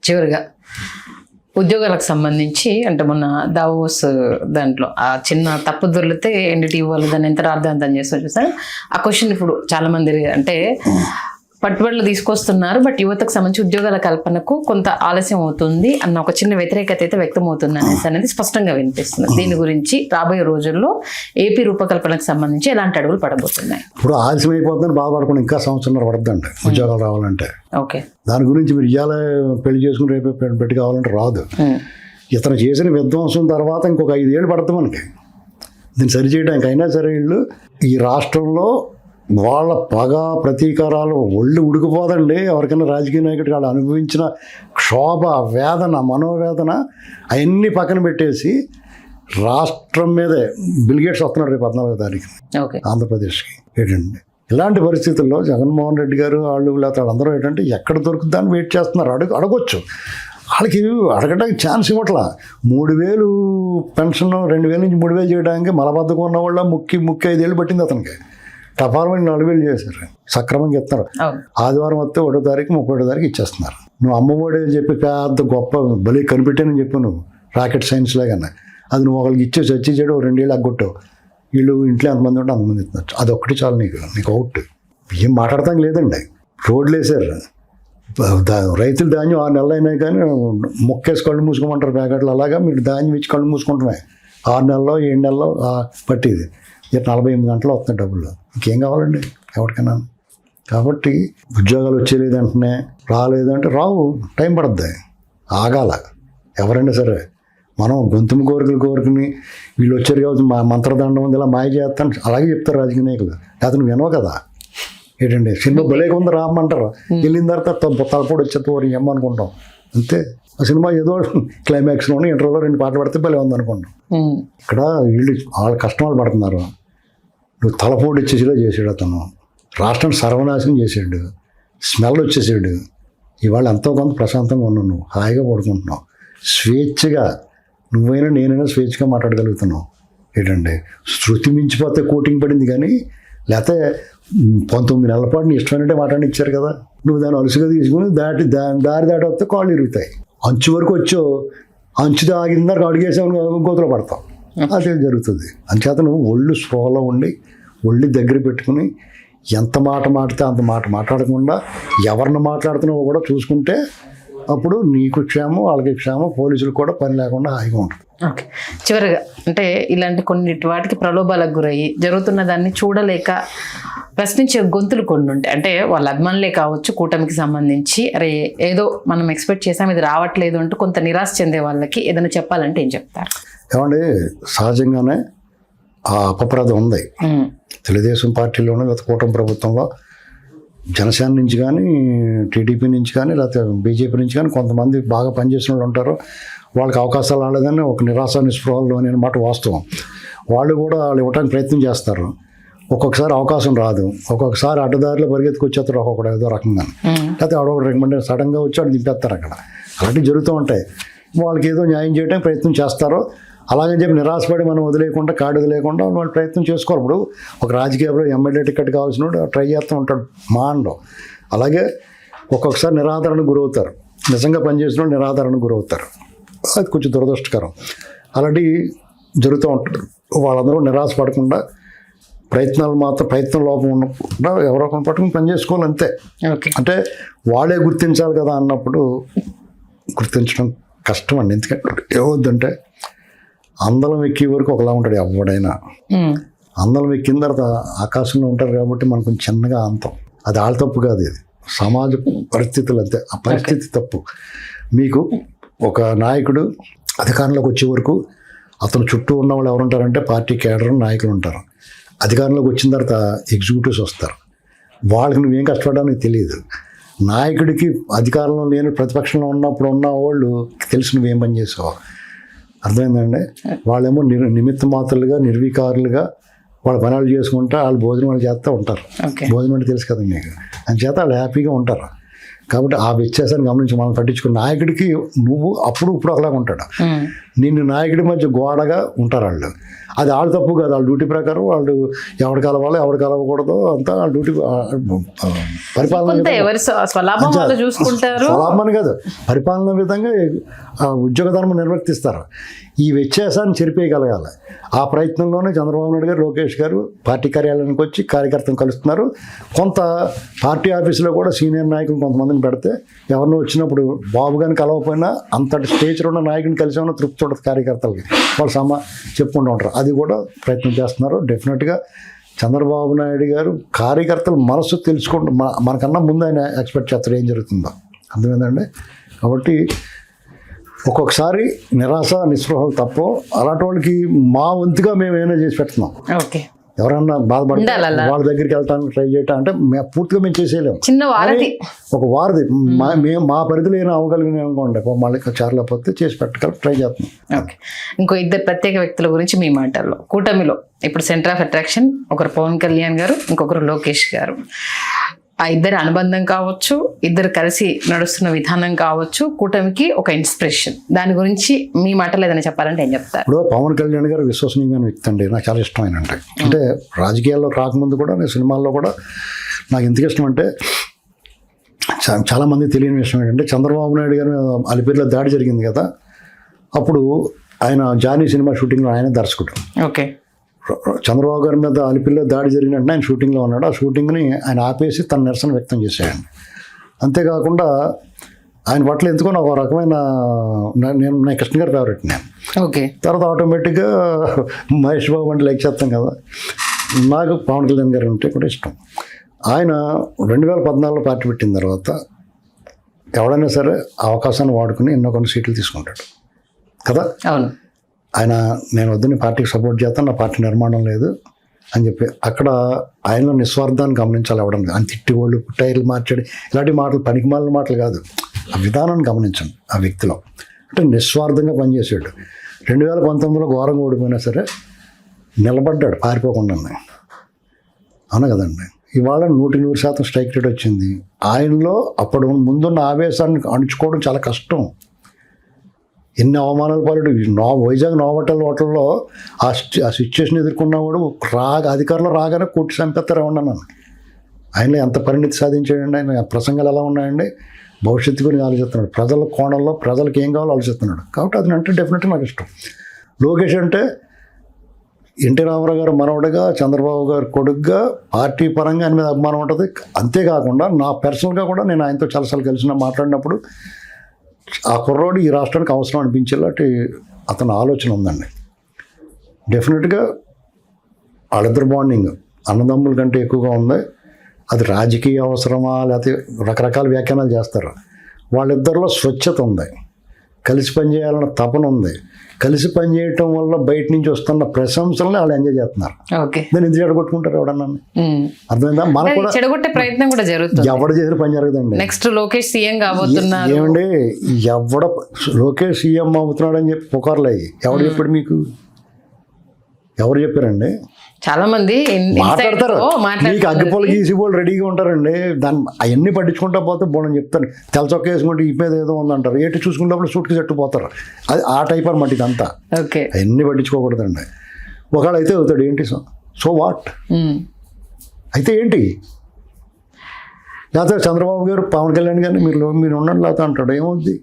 చివరిగా ఉద్యోగాలకు సంబంధించి అంటే మొన్న దావోస్ దాంట్లో ఆ చిన్న తప్పు దొరికితే ఎన్డీటీవీ వాళ్ళు దాన్ని ఎంత అర్థవంతం చేస్తారు చూసారు. ఆ క్వశ్చన్ ఇప్పుడు చాలా మంది అంటే పట్టుబడులు తీసుకొస్తున్నారు, బట్ యువతకు సంబంధించి ఉద్యోగాల కల్పనకు కొంత ఆలస్యం అవుతుంది అన్న ఒక చిన్న వ్యతిరేకత అయితే వ్యక్తమవుతుంది అనేది స్పష్టంగా వినిపిస్తుంది. దీని గురించి రాబోయే రోజుల్లో ఏపీ రూపకల్పనకు సంబంధించి ఎలాంటి అడుగులు పడబోతున్నాయి? ఇప్పుడు ఆలస్యం అయిపోతుందని బాధపడకుండా ఇంకా సంవత్సరం పడుతుందండి ఉద్యోగాలు రావాలంటే. ఓకే, దాని గురించి మీరు ఇవాళ పెళ్లి చేసుకుని రేపు పెట్టి కావాలంటే రాదు. ఇతను చేసిన విధ్వంసం తర్వాత ఇంకొక 5 ఏళ్ళు పడుతుంది మనకి దీన్ని సరిచేయడానికి. అయినా సరే వీళ్ళు ఈ రాష్ట్రంలో వాళ్ళ పగ ప్రతీకారాలు ఒళ్ళు ఉడికిపోదండి. ఎవరికైనా రాజకీయ నాయకుడికి వాళ్ళు అనుభవించిన క్షోభ, వేదన, మనోవేదన అవన్నీ పక్కన పెట్టేసి రాష్ట్రం మీదే బిల్గేట్స్ వస్తున్నాడు రేపు 14వ తారీఖు ఆంధ్రప్రదేశ్కి. ఏంటండి ఇలాంటి పరిస్థితుల్లో జగన్మోహన్ రెడ్డి గారు వాళ్ళు లేకపోతే వాళ్ళందరూ ఏంటంటే ఎక్కడ దొరుకుతుందని వెయిట్ చేస్తున్నారు. అడగొచ్చు, వాళ్ళకి అడగడానికి ఛాన్స్ ఇవ్వట్లా. 3,000 పెన్షన్ 2,000 నుంచి 3,000 చేయడానికి మలబద్ధకం ఉన్న వాళ్ళ ముక్కి 5 ఏళ్ళు పట్టింది అతనికి. టపార్మెంట్ 4,000 చేశారు, సక్రమంగా ఇస్తారు. ఆదివారం వస్తే 1వ తారీఖు 31వ తారీఖు ఇచ్చేస్తున్నారు. నువ్వు అమ్మఒడి అని చెప్పి పెద్ద గొప్ప బలి కనిపెట్టానని చెప్పు, నువ్వు రాకెట్ సైన్స్ లాగానే అది నువ్వు ఒకరికి ఇచ్చేసి వచ్చి చేయడం 2 ఏళ్ళు అగ్గొట్టావు. వీళ్ళు ఇంట్లో ఎంతమంది ఉంటే అంతమంది ఇస్తున్నారు. అదొక్కటి చాలు నీకు అవుట్. ఏం మాట్లాడతాం లేదండి. రోడ్లు వేసారు, రైతులు ధాన్యం 6 నెలలు అయినా కానీ మొక్కేసి కళ్ళు మూసుకోమంటారు ప్యాకెట్లు. అలాగా మీరు ధాన్యం ఇచ్చి కళ్ళు మూసుకుంటున్నాయి. 6 నెలలో 7 నెలలో పట్టేది 48 గంటలు వస్తున్నాయి డబ్బులు. ఇంకేం కావాలండి ఎవరికైనా? కాబట్టి ఉద్యోగాలు వచ్చేలేదంటనే రాలేదంటే రావు, టైం పడుద్ది, ఆగాల. ఎవరైనా సరే మనం గొంతుము కోరుకుని వీళ్ళు వచ్చారు కాబట్టి మా మంత్రదండం ఉంది ఇలా మాయ చేస్తాను అలాగే చెప్తారు రాజకీయ నాయకులు. అతను వినవు కదా. ఏంటండి సినిమా భలేగా ఉంది రామ్మంటారు, వెళ్ళిన తర్వాత తలపోటు వచ్చేది ఏమనుకుంటాం అంతే. ఆ సినిమా ఏదో క్లైమాక్స్లోని ఇంటర్వ్యూలో 2 పాటలు పడితే భలే ఉంది అనుకుంటాం. ఇక్కడ వీళ్ళు వాళ్ళ కష్టాలు పడుతున్నారు. నువ్వు తలపోటు వచ్చేసిలా చేసాడు అతను, రాష్ట్రాన్ని సర్వనాశనం చేసాడు, స్మెల్ వచ్చేసాడు. ఇవాళ ఎంతో కొంత ప్రశాంతంగా ఉన్నావు, నువ్వు హాయిగా పడుకుంటున్నావు, స్వేచ్ఛగా నువ్వైనా నేనైనా స్వేచ్ఛగా మాట్లాడగలుగుతున్నావు. ఏంటంటే శృతి మించిపోతే కోటింగ్ పడింది కానీ లేకపోతే 19 నెలల పాటు నీ ఇష్టమైనట్టే మాట్లాడిచ్చారు కదా. నువ్వు దాన్ని అలుసుగా తీసుకుని దారి దాటి వస్తే కాళ్ళు ఇరుగుతాయి. అంచు వరకు వచ్చో అంచు ఆగిన దాకా అడిగేసావు గోతులో పడతావు. అదే జరుగుతుంది. అంచేత నువ్వు ఒళ్ళు స్పృహలో ఉండి ఒళ్ళు దగ్గర పెట్టుకుని ఎంత మాట మాడితే అంత మాట మాట్లాడకుండా ఎవరిని మాట్లాడుతున్నావో కూడా చూసుకుంటే అప్పుడు నీకు క్షేమం వాళ్ళకి క్షేమం, పోలీసులకు కూడా పని లేకుండా హాయిగా ఉంటుంది. ఓకే, చివరిగా అంటే ఇలాంటి కొన్నిటి వాటికి ప్రలోభాలకు గురయ్యి జరుగుతున్న దాన్ని చూడలేక ప్రశ్నించే గొంతులు కొన్ని ఉంటాయి. అంటే వాళ్ళ అభిమానులే కావచ్చు, కూటమికి సంబంధించి అరే ఏదో మనం ఎక్స్పెక్ట్ చేసాం ఇది రావట్లేదు అంటూ కొంత నిరాశ చెందే వాళ్ళకి ఏదైనా చెప్పాలంటే ఏం చెప్తారు? ఏమంటే సహజంగానే ఆ అపప్రదం ఉంది తెలుగుదేశం పార్టీలోనే లేకపోతే కూటమి ప్రభుత్వంలో. జనసేన నుంచి కానీ టీడీపీ నుంచి కానీ లేకపోతే బీజేపీ నుంచి కానీ కొంతమంది బాగా పనిచేసిన వాళ్ళు ఉంటారు. వాళ్ళకి అవకాశాలు రాలేదని ఒక నిరాశ నిస్పృహలు అనే మాట వాస్తవం. వాళ్ళు కూడా వాళ్ళు ఇవ్వడానికి ప్రయత్నం చేస్తారు. ఒక్కొక్కసారి అవకాశం రాదు, ఒక్కొక్కసారి అడ్డదారిలో పరిగెత్తుకు వచ్చేస్తారు ఒక్కొక్కటి ఏదో రకంగా. లేకపోతే ఆడొకటి రికమెండ్ సడన్గా వచ్చి వాడు దింపేస్తారు. అక్కడ అలాంటివి జరుగుతూ ఉంటాయి. వాళ్ళకి ఏదో న్యాయం చేయడానికి ప్రయత్నం చేస్తారు. అలాగని చెప్పి నిరాశపడి మనం వదిలేకుండా కాడు వదిలేకుండా వాళ్ళు ప్రయత్నం చేసుకోవాలి. ఇప్పుడు ఒక రాజకీయంలో ఎమ్మెల్యే టికెట్ కావాల్సిన ట్రై చేస్తూ ఉంటాడు మాండో. అలాగే ఒక్కొక్కసారి నిరాదరణకు గురవుతారు, నిజంగా పనిచేసిన నిరాదరణకు గురవుతారు. అది కొంచెం దురదృష్టకరం. అలాంటివి జరుగుతూ ఉంటుంది. వాళ్ళందరూ నిరాశపడకుండా ప్రయత్నం లోపం ఉండకుండా ఎవరో ఒకరిని పట్టుకుని పని చేసుకోవాలి అంతే. అంటే వాళ్ళే గుర్తించాలి కదా అన్నప్పుడు గుర్తించడం కష్టం అండి. ఎందుకంటే ఏమవుద్దంటే అందలం ఎక్కే వరకు ఒకలా ఉంటాడు ఎవడైనా. అందలం ఎక్కిన తర్వాత ఆకాశంలో ఉంటారు కాబట్టి మనకు కొంచెం చిన్నగా అంతం. అది వాళ్ళ తప్పు కాదు, ఇది సమాజ పరిస్థితులు అంతే. ఆ పరిస్థితి తప్పు. మీకు ఒక నాయకుడు అధికారంలోకి వచ్చే వరకు అతను చుట్టూ ఉన్న వాళ్ళు ఎవరు ఉంటారంటే పార్టీ కేడర్ నాయకులు ఉంటారు. అధికారంలోకి వచ్చిన తర్వాత ఎగ్జిక్యూటివ్స్ వస్తారు. వాళ్ళకి నువ్వేం కష్టపడడానికి తెలియదు. నాయకుడికి అధికారంలో లేని ప్రతిపక్షంలో ఉన్నప్పుడు ఉన్న వాళ్ళు తెలిసి నువ్వేం పని చేసావు. అర్థమైందండి? వాళ్ళేమో నిమిత్త మాత్రలుగా నిర్వీకారులుగా వాళ్ళ పనులు చేసుకుంటా వాళ్ళు భోజనం వాళ్ళు చేస్తూ ఉంటారు. భోజనం అంటే తెలుసు కదా మీకు. అందుచేత వాళ్ళు హ్యాపీగా ఉంటారు. కాబట్టి ఆ వ్యత్యాసాన్ని గమనించి మనం పట్టించుకున్న నాయకుడికి నువ్వు అప్పుడు ఇప్పుడు ఒకలాగా ఉంటాడు. నిన్ను నాయకుడి మధ్య గోడగా ఉంటారు వాళ్ళు. అది వాళ్ళ తప్పు కాదు, వాళ్ళ డ్యూటీ ప్రకారం వాళ్ళు ఎవరు కలవాలో ఎవరు కలవకూడదు అంతా వాళ్ళ డ్యూటీ పరిపాలన ఎవరి స్వలాభం వాళ్ళు చూసుకుంటారు. స్వలాభమని కాదు, పరిపాలన విధంగా ఉద్యోగ ధర్మం నిర్వర్తిస్తారు. ఈ వ్యత్యాసాన్ని చెరిపేయగలగాలి. ఆ ప్రయత్నంలోనే చంద్రబాబు నాయుడు గారు, లోకేష్ గారు పార్టీ కార్యాలయానికి వచ్చి కార్యకర్తలను కలుస్తున్నారు. కొంత పార్టీ ఆఫీసులో కూడా సీనియర్ నాయకులు కొంతమందిని పెడితే ఎవరినో వచ్చినప్పుడు బాబు గారిని కలవకపోయినా అంతటి స్టేజ్లో ఉన్న నాయకుని కలిసి ఉన్న తృప్తి ఉండదు కార్యకర్తలకి. వాళ్ళు చెప్పుకుంటూ ఉంటారు. అది కూడా ప్రయత్నం చేస్తున్నారు. డెఫినెట్గా చంద్రబాబు నాయుడు గారు కార్యకర్తల మనసు తెలుసుకుంటూ మనకన్నా ముందు ఆయన ఎక్స్పెక్ట్ చేస్తారు ఏం జరుగుతుందో. అర్థమైందండి. కాబట్టి ఒక్కొక్కసారి నిరాశ నిస్పృహలు తప్ప అలాంటి వాళ్ళకి మా వంతుగా మేము ఏమైనా చేసి పెడుతున్నాం. ఓకే, ఎవరన్నా బాధపడితే వాళ్ళ దగ్గరికి వెళ్ళటానికి ట్రై చేయటం అంటే పూర్తిగా మేము చేసేయలేము. చిన్న వారధి, ఒక వారధి మేము మా పరిధిలో ఏమైనా అవ్వగలిగిన అనుకోండి, మళ్ళీ చేరలేకపోతే చేసి పెట్టగల ట్రై చేస్తున్నాం. ఓకే, ఇంకో ఇద్దరు ప్రత్యేక వ్యక్తుల గురించి మీ మాటల్లో. కూటమిలో ఇప్పుడు సెంటర్ ఆఫ్ అట్రాక్షన్ ఒకరు పవన్ కళ్యాణ్ గారు, ఇంకొకరు లోకేష్ గారు. ఆ ఇద్దరి అనుబంధం కావచ్చు, ఇద్దరు కలిసి నడుస్తున్న విధానం కావచ్చు, కూటమికి ఒక ఇన్స్పిరేషన్. దాని గురించి మీ మాటలు ఏదైనా చెప్పాలంటే ఏం చెప్తారు? ఇప్పుడు పవన్ కళ్యాణ్ గారు విశ్వసనీయమైన వ్యక్తి అండి, నాకు చాలా ఇష్టం ఆయన అంటే రాజకీయాల్లో రాకముందు కూడా నేను సినిమాల్లో కూడా నాకు ఎందుకు ఇష్టం అంటే చాలామంది తెలియని విషయం ఏంటంటే చంద్రబాబు నాయుడు గారి అలిపిరిలో దాడి జరిగింది కదా, అప్పుడు ఆయన జానీ సినిమా షూటింగ్లో ఆయన దర్శకుడు. ఓకే, చంద్రబాబు గారి మీద అలిపిరిలో దాడి జరిగిన వెంటనే ఆయన షూటింగ్లో ఉన్నాడు. ఆ షూటింగ్ని ఆయన ఆపేసి తన నిరసన వ్యక్తం చేశాడు. అంతేకాకుండా ఆయన పట్ల ఎందుకో ఒక రకమైన నా కృష్ణ గారి ఫేవరెట్ నేను. ఓకే, తర్వాత ఆటోమేటిక్గా మహేష్ బాబు అంటే లైక్ చేస్తాం కదా, నాకు పవన్ కళ్యాణ్ గారు అంటే కూడా ఇష్టం. ఆయన 2014లో పార్టీ పెట్టిన తర్వాత ఎవడైనా సరే అవకాశాన్ని వాడుకుని ఎన్నో కొన్ని సీట్లు తీసుకుంటాడు కదా. అవును, ఆయన నేను వద్దని పార్టీకి సపోర్ట్ చేస్తాను, నా పార్టీ నిర్మాణం లేదు అని చెప్పి అక్కడ ఆయనలో నిస్వార్థాన్ని గమనించాలి. ఎవడన్నా ఆయన తిట్టివాళ్ళు టైర్లు మార్చాడు ఇలాంటి మాటలు పనికిమాలిన మాటలు కాదు, ఆ విధానాన్ని గమనించండి ఆ వ్యక్తిలో. అంటే నిస్వార్థంగా పనిచేసాడు. 2019లో ఘోరంగా ఓడిపోయినా సరే నిలబడ్డాడు పారిపోకుండా. అవునా కదండి. ఇవాళ 100% స్ట్రైక్ రేట్ వచ్చింది. ఆయనలో అప్పుడు ముందున్న ఆవేశాన్ని అణుచుకోవడం చాలా కష్టం. ఎన్ని అవమానాలు పాలడు. వైజాగ్ హోటల్లో ఆ సిచ్యువేషన్ ఎదుర్కొన్నా కూడా అధికారులు రాగానే కొట్టి చంపేస్తారు ఏమన్నా. ఆయనలో ఎంత పరిణితి సాధించాడండి. ఆయన ప్రసంగాలు ఎలా ఉన్నాయండి. భవిష్యత్తు గురించి ఆలోచిస్తున్నాడు. ప్రజల కోణంలో ప్రజలకు ఏం కావాలో ఆలోచిస్తున్నాడు. కాబట్టి అది అంటే డెఫినెట్గా నాకు ఇష్టం. లోకేష్ అంటే ఎన్టీ రామారావు గారు మనవడిగా, చంద్రబాబు గారు కొడుకుగా పార్టీ పరంగా ఆయన మీద అభిమానం ఉంటుంది. అంతేకాకుండా నా పర్సనల్గా కూడా నేను ఆయనతో చాలాసార్లు కలిసిన మాట్లాడినప్పుడు ఆ కుర్రోడు ఈ రాష్ట్రానికి అవసరం అనిపించేలాంటి అతని ఆలోచన ఉందండి. డెఫినెట్గా వాళ్ళిద్దరు బాండింగ్ అన్నదమ్ముల కంటే ఎక్కువగా ఉంది. అది రాజకీయ అవసరమా లేకపోతే రకరకాల వ్యాఖ్యానాలు చేస్తారు. వాళ్ళిద్దరిలో స్వచ్ఛత ఉంది, కలిసి పనిచేయాలన్న తపన ఉంది. కలిసి పనిచేయటం వల్ల బయట నుంచి వస్తున్న ప్రశంసల్ని వాళ్ళు ఎంజాయ్ చేస్తున్నారు. నేను ఎందుకు చెడగొట్టుకుంటారు ఎవడన్నా. అర్థమైందా? మనకు కూడా చెడగొట్టే ప్రయత్నం కూడా జరుగుతుంది. ఎవడ చేసిన పని జరగదండి. నెక్స్ట్ లోకేష్ సీఎం కాబోతున్నారు. ఏమండి లోకేష్ సీఎం అవుతున్నాడు అని చెప్పి పుకార్లు అయ్యి ఎవడు చెప్పాడు మీకు? ఎవరు చెప్పారండి? చాలా మంది మాట్లాడతారు. మీకు అగ్గిపోలు గీసిపోలు రెడీగా ఉంటారండి. దాన్ని అవన్నీ పట్టించుకుంటా పోతే బోడని చెప్తాను. తెల్లచొక్క వేసుకుంటే ఈ మీద ఏదో ఉందంటారు. ఏటి చూసుకున్నప్పుడు సూట్కి చెట్టుపోతారు. అది ఆ టైప్ అనమాట ఇదంతా. అవన్నీ పట్టించుకోకూడదండి. ఒకవేళ అయితే అవుతాడు ఏంటి సో వాట్ అయితే ఏంటి? లేకపోతే చంద్రబాబు గారు పవన్ కళ్యాణ్ గారిని మీరు ఉండండి లేకపోతే అంటాడు. ఏమవుద్ది?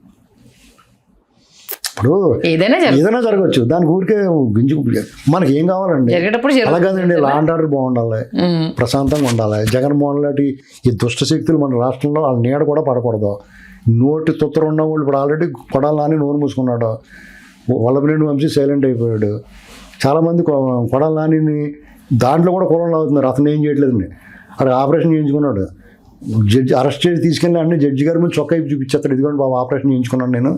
ఇప్పుడు ఏదైనా జరగవచ్చు. దానికి ఊరికే గింజు మనకి ఏం కావాలండి? అలా కాదండి. లా అండ్ ఆర్డర్ బాగుండాలి, ప్రశాంతంగా ఉండాలి. జగన్మోహన్ లాంటి ఈ దుష్ట శక్తులు మన రాష్ట్రంలో వాళ్ళ నీడ కూడా పడకూడదు. నోటి తుత్తర ఉన్న వాళ్ళు ఇప్పుడు ఆల్రెడీ కొడాలని నోరు మూసుకున్నాడు. వల్లభనేని వంశీ సైలెంట్ అయిపోయాడు. చాలామంది కొడాలని దాంట్లో కూడా కులంలో అవుతున్నారు. అతను ఏం చేయట్లేదండి. అక్కడ ఆపరేషన్ చేయించుకున్నాడు. జడ్జి అరెస్ట్ చేసి తీసుకెళ్ళి అన్ని జడ్జి గారి ముందు చొక్కా చూపించేస్తాడు. ఇదిగోండి బాబు ఆపరేషన్ చేయించుకున్నాను నేను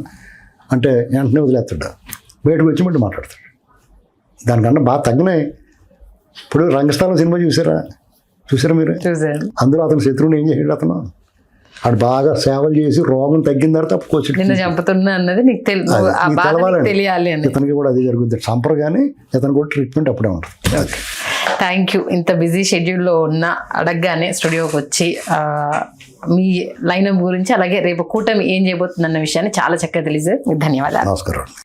అంటే వెంటనే వదిలేస్తాడు. బయటకు వచ్చి మళ్ళీ మాట్లాడతాడు. దానికన్నా బాగా తగ్గినాయి. ఇప్పుడు రంగస్థలం సినిమా చూసారా మీరు? అందులో అతను శత్రువుని ఏం చేసాడు? అటు బాగా సేవలు చేసి రోగం తగ్గిన తర్వాత తెలియాలి. ఇతనికి కూడా అది జరుగుతుంది. చంపరు కానీ ఇతను కూడా ట్రీట్మెంట్ అప్పుడే ఉంటుంది. Thank you. ఇంత బిజీ షెడ్యూల్లో ఉన్న అడగగానే స్టూడియోకి వచ్చి మీ లైనప్ గురించి అలాగే రేపు కూటమి ఏం చేయబోతుందన్న విషయాన్ని చాలా చక్కగా తెలియజేశారు. ధన్యవాదాలు. నమస్కారం.